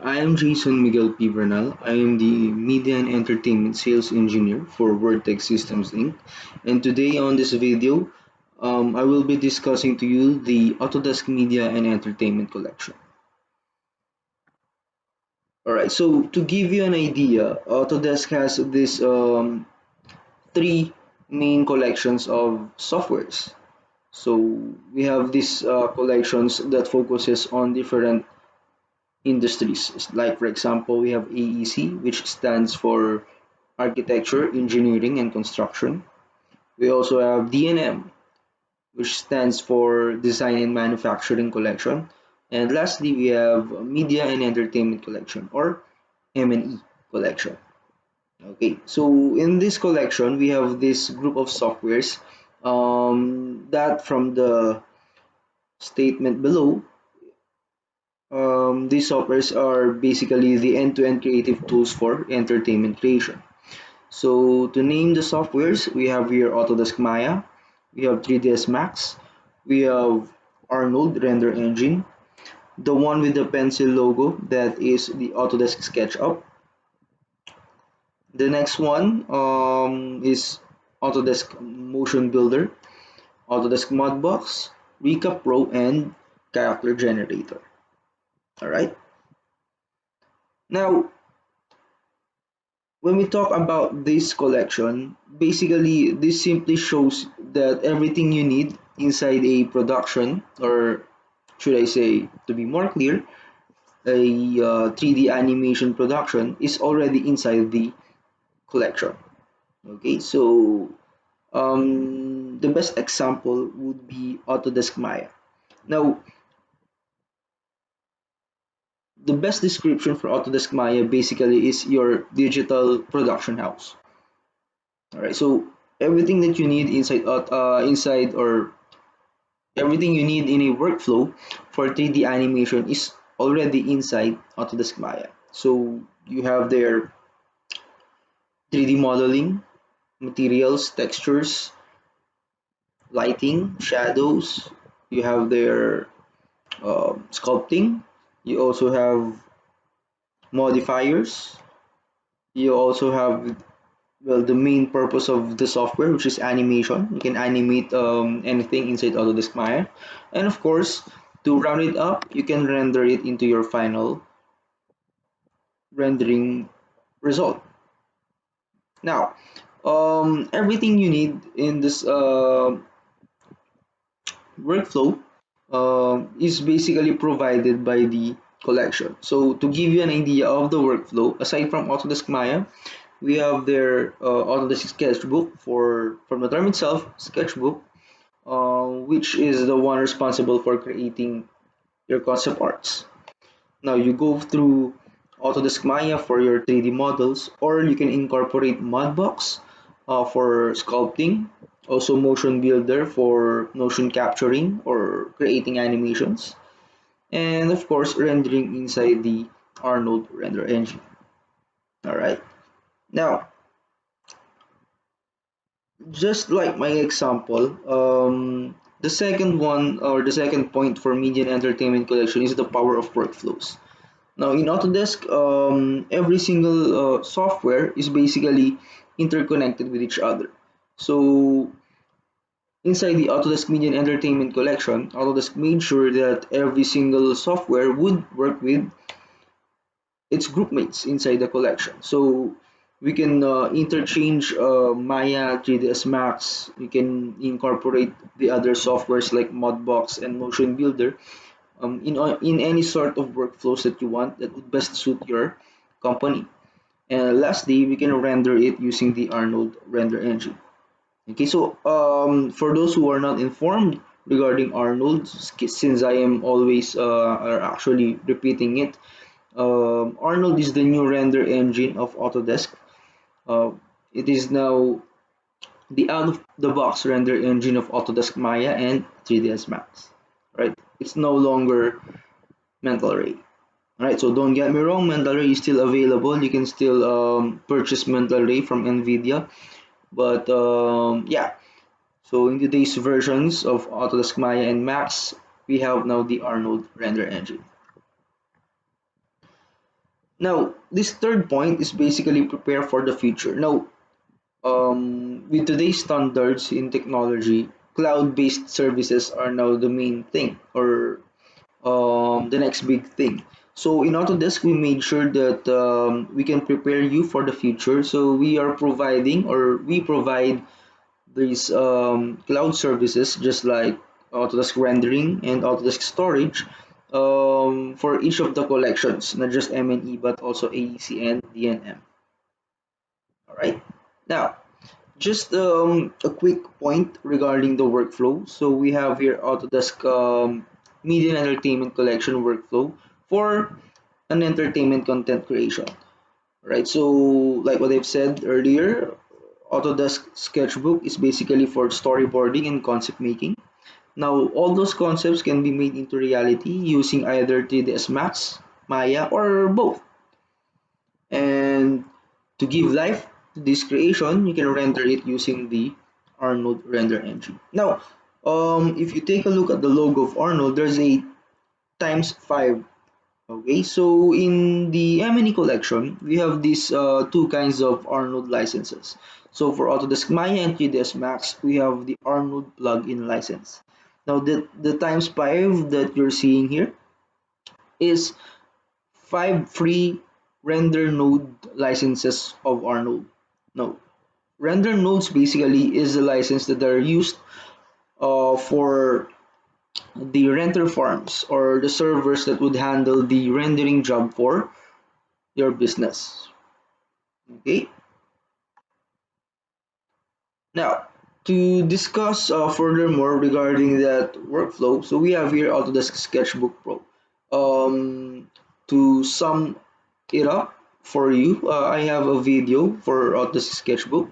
I am Jason Miguel P. Bernal. I am the Media and Entertainment Sales Engineer for Wordtext Systems Inc. And today on this video, I will be discussing to you the Autodesk Media and Entertainment Collection. Alright, so to give you an idea, Autodesk has this three main collections of softwares. So we have these collections that focuses on different industries. Like for example, we have AEC, which stands for Architecture, Engineering, and Construction. We also have DNM, which stands for Design and Manufacturing Collection. And lastly, we have Media and Entertainment Collection, or M&E collection. Okay, so in this collection, we have this group of softwares that from the statement below, these softwares are basically the end-to-end creative tools for entertainment creation. So to name the softwares, we have here Autodesk Maya, we have 3ds Max, we have Arnold Render Engine, the one with the pencil logo, that is the Autodesk SketchUp. The next one is Autodesk Motion Builder, Autodesk Modbox, Recap Pro, and Character Generator. Alright. Now, when we talk about this collection, basically this simply shows that everything you need inside a production, or should I say, to be more clear, a 3D animation production is already inside the collection. Okay, so the best example would be Autodesk Maya. Now, the best description for Autodesk Maya basically is your digital production house. All right, so everything that you need inside or everything you need in a workflow for 3D animation is already inside Autodesk Maya. So you have their 3D modeling, materials, textures, lighting, shadows. You have their sculpting. You also have modifiers. You also have, well, the main purpose of the software, which is animation. You can animate anything inside Autodesk Maya, and of course, to round it up, you can render it into your final rendering result. Now, everything you need in this workflow is basically provided by the collection. So to give you an idea of the workflow, aside from Autodesk Maya, we have their Autodesk Sketchbook for from the term itself, Sketchbook, which is the one responsible for creating your concept arts. Now you go through Autodesk Maya for your 3D models, or you can incorporate Modbox for sculpting, also Motion Builder for motion capturing or creating animations, and of course rendering inside the Arnold render engine. All right. Now, just like my example, the second one or the second point for media and entertainment collection is the power of workflows. Now, in Autodesk, every single software is basically interconnected with each other. So, inside the Autodesk Media and Entertainment Collection, Autodesk made sure that every single software would work with its groupmates inside the collection. So, we can interchange Maya, 3ds Max. We can incorporate the other softwares like Modbox and Motion Builder in any sort of workflows that you want that would best suit your company. And lastly, we can render it using the Arnold render engine. Okay, so for those who are not informed regarding Arnold, since I am always or actually repeating it, Arnold is the new render engine of Autodesk. Uh, it is now the out of the box render engine of Autodesk Maya and 3ds Max. Right? It's no longer Mental Ray. Alright, so don't get me wrong, Mental Ray is still available. You can still purchase Mental Ray from NVIDIA. But yeah, so in today's versions of Autodesk Maya and Max, we have now the Arnold render engine. Now, this third point is basically prepare for the future. Now, with today's standards in technology, cloud-based services are now the main thing, or the next big thing. So in Autodesk, we made sure that we can prepare you for the future. So we are providing, or we provide these cloud services, just like Autodesk Rendering and Autodesk Storage, for each of the collections, not just M&E, but also AEC and DNM. All right. Now, just a quick point regarding the workflow. So we have here Autodesk Media and Entertainment Collection workflow for an entertainment content creation. Right. So like what I've said earlier, Autodesk Sketchbook is basically for storyboarding and concept making. Now all those concepts can be made into reality using either 3ds Max, Maya, or both. And to give life to this creation, you can render it using the Arnold render engine. Now, if you take a look at the logo of Arnold, there's a times 5. Okay, so in the M&E collection, we have these two kinds of Arnold licenses. So for Autodesk Maya and 3ds Max, we have the Arnold plugin license. Now the times 5 that you're seeing here is 5 free render node licenses of Arnold. Now, render nodes basically is the license that are used for the render farms or the servers that would handle the rendering job for your business. Okay. Now, to discuss furthermore regarding that workflow, so we have here Autodesk Sketchbook Pro. To sum it up for you, I have a video for Autodesk Sketchbook.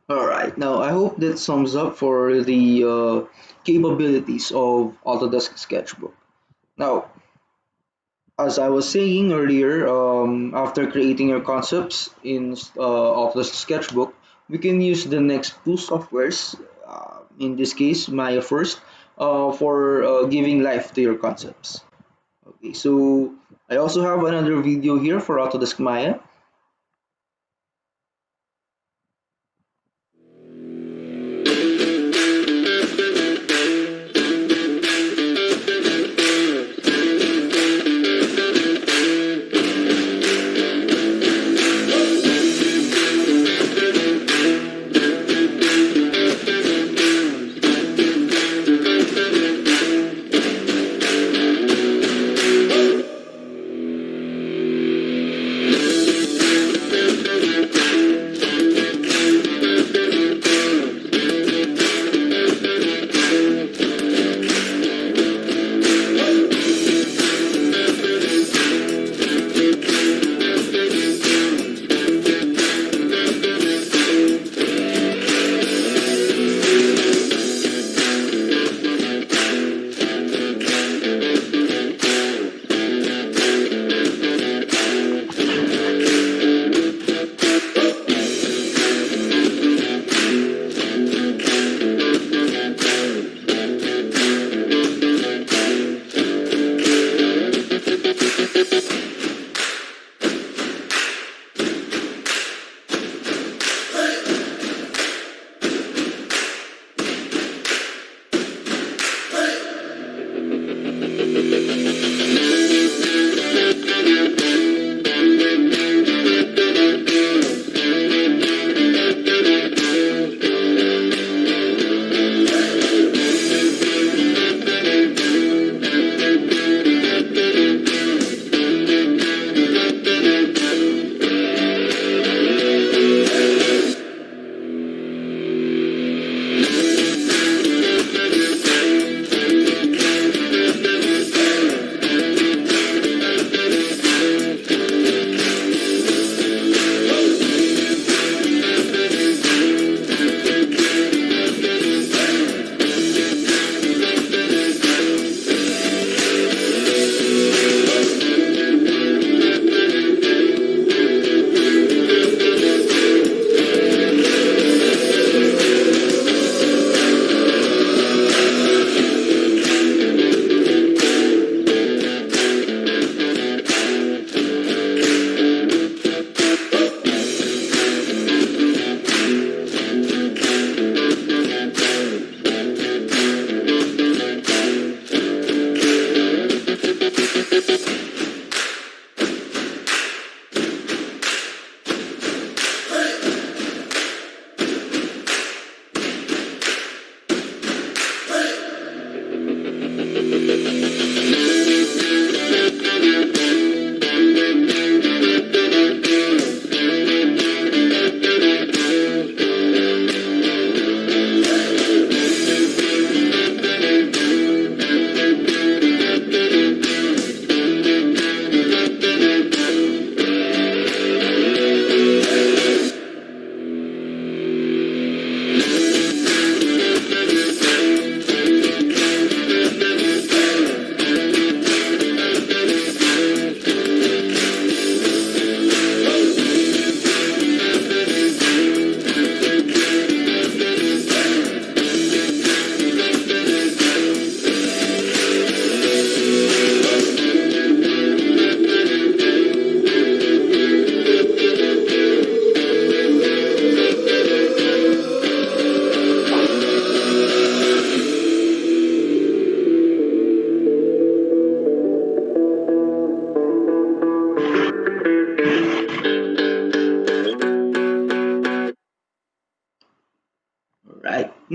Alright, now I hope that sums up for the capabilities of Autodesk Sketchbook. Now, as I was saying earlier, after creating your concepts in Autodesk Sketchbook, we can use the next two softwares, in this case Maya first, for giving life to your concepts. Okay, so I also have another video here for Autodesk Maya.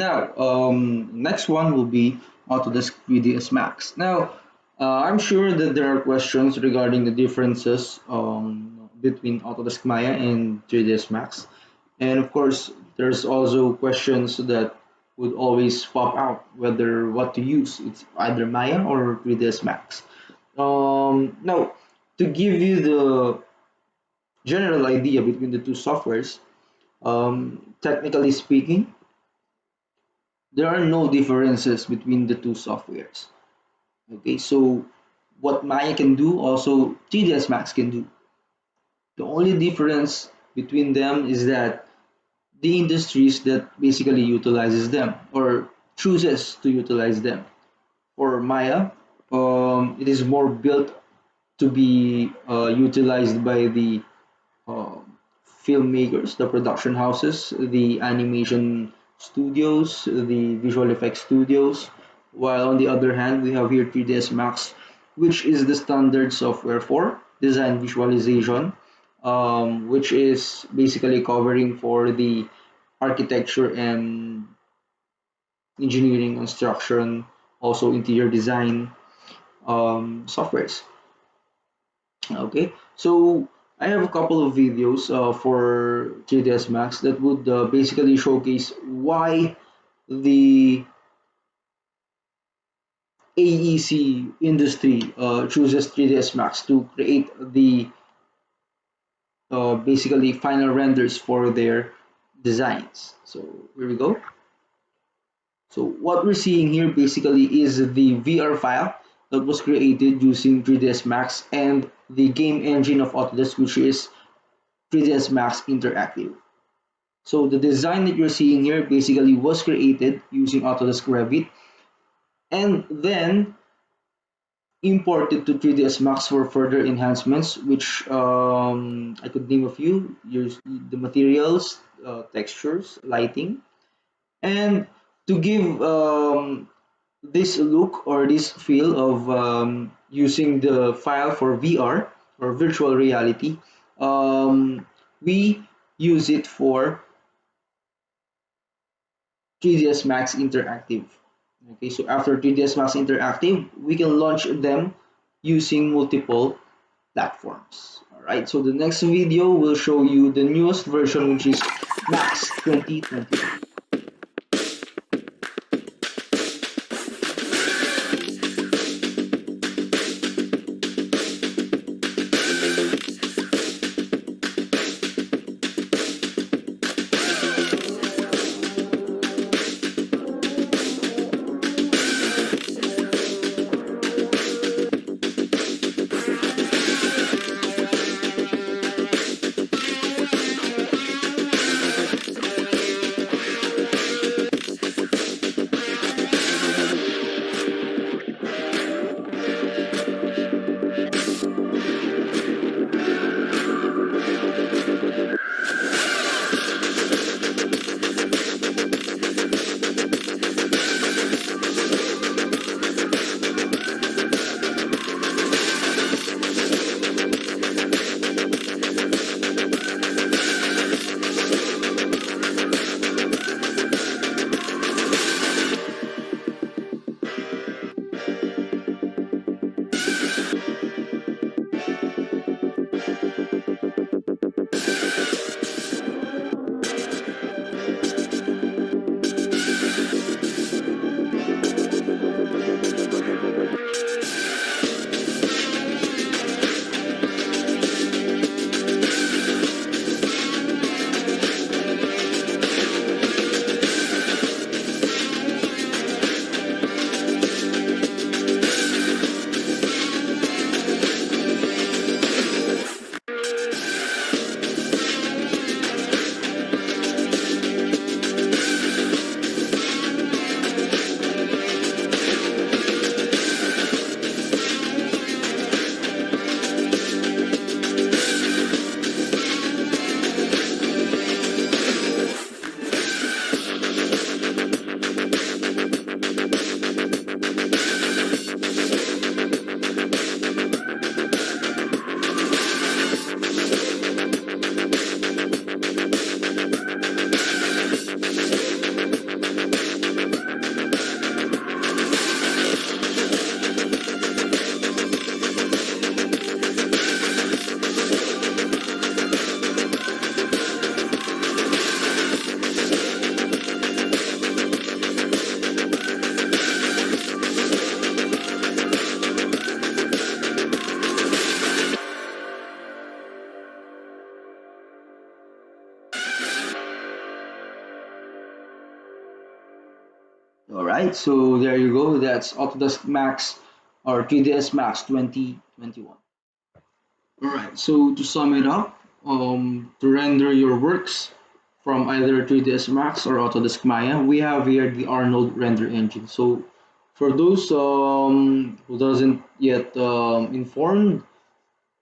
Now, next one will be Autodesk 3ds Max. Now, I'm sure that there are questions regarding the differences between Autodesk Maya and 3ds Max. And of course, there's also questions that would always pop out whether what to use. It's either Maya or 3ds Max. Now, to give you the general idea between the two softwares, technically speaking, there are no differences between the two softwares. Okay, so what Maya can do, also 3ds Max can do. The only difference between them is that the industries that basically utilizes them or chooses to utilize them. For Maya, it is more built to be utilized by the filmmakers, the production houses, the animation studios, the visual effects studios. While on the other hand, we have here 3ds Max, which is the standard software for design visualization, which is basically covering for the architecture and engineering, construction, also interior design softwares. Okay, so I have a couple of videos for 3ds Max that would basically showcase why the AEC industry chooses 3ds Max to create the basically final renders for their designs. So here we go. So what we're seeing here basically is the VR file that was created using 3ds Max and the game engine of Autodesk, which is 3ds Max Interactive. So the design that you're seeing here basically was created using Autodesk Revit and then imported to 3ds Max for further enhancements, which I could name a few. Use the materials, textures, lighting, and to give this look or this feel of using the file for VR or virtual reality, we use it for 3ds Max Interactive. Okay, so after 3ds Max Interactive, we can launch them using multiple platforms. Alright, so the next video will show you the newest version, which is Max 2020. All right, so there you go. That's Autodesk Max or 3ds Max 2021. All right, so to sum it up, to render your works from either 3ds Max or Autodesk Maya, we have here the Arnold render engine. So for those who doesn't yet informed,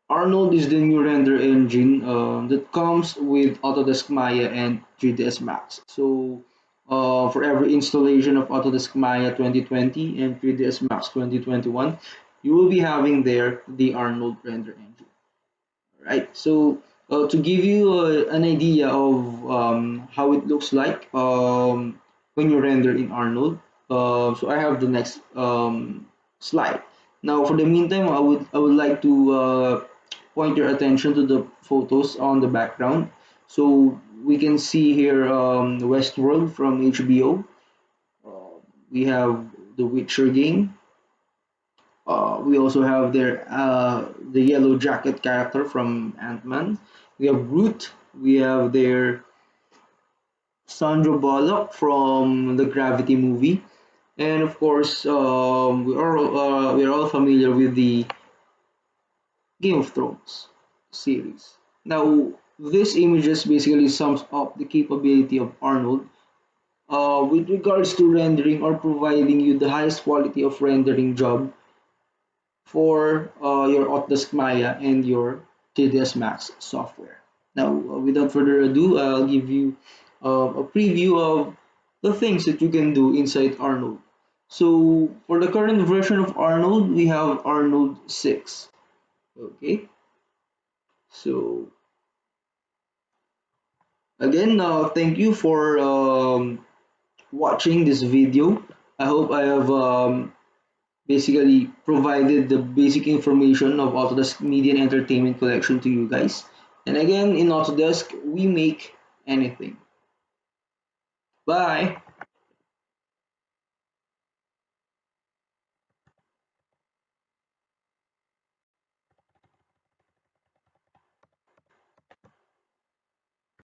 Arnold is the new render engine that comes with Autodesk Maya and 3ds Max. So for every installation of Autodesk Maya 2020 and 3ds Max 2021, you will be having there the Arnold render engine. Right. So to give you an idea of how it looks like when you render in Arnold, so I have the next slide. Now, for the meantime, I would like to point your attention to the photos on the background. So we can see here Westworld from HBO. We have the Witcher game. We also have the yellow jacket character from Ant-Man. We have Groot. We have their Sandra Bullock from the Gravity movie, and of course, we are all familiar with the Game of Thrones series. Now, this images basically sums up the capability of Arnold with regards to rendering or providing you the highest quality of rendering job for your Autodesk Maya and your 3ds Max software. Now, without further ado, I'll give you a preview of the things that you can do inside Arnold. So, for the current version of Arnold, we have Arnold 6. Okay, so again, thank you for watching this video. I hope I have basically provided the basic information of Autodesk Media and Entertainment Collection to you guys. And again, in Autodesk, we make anything. Bye!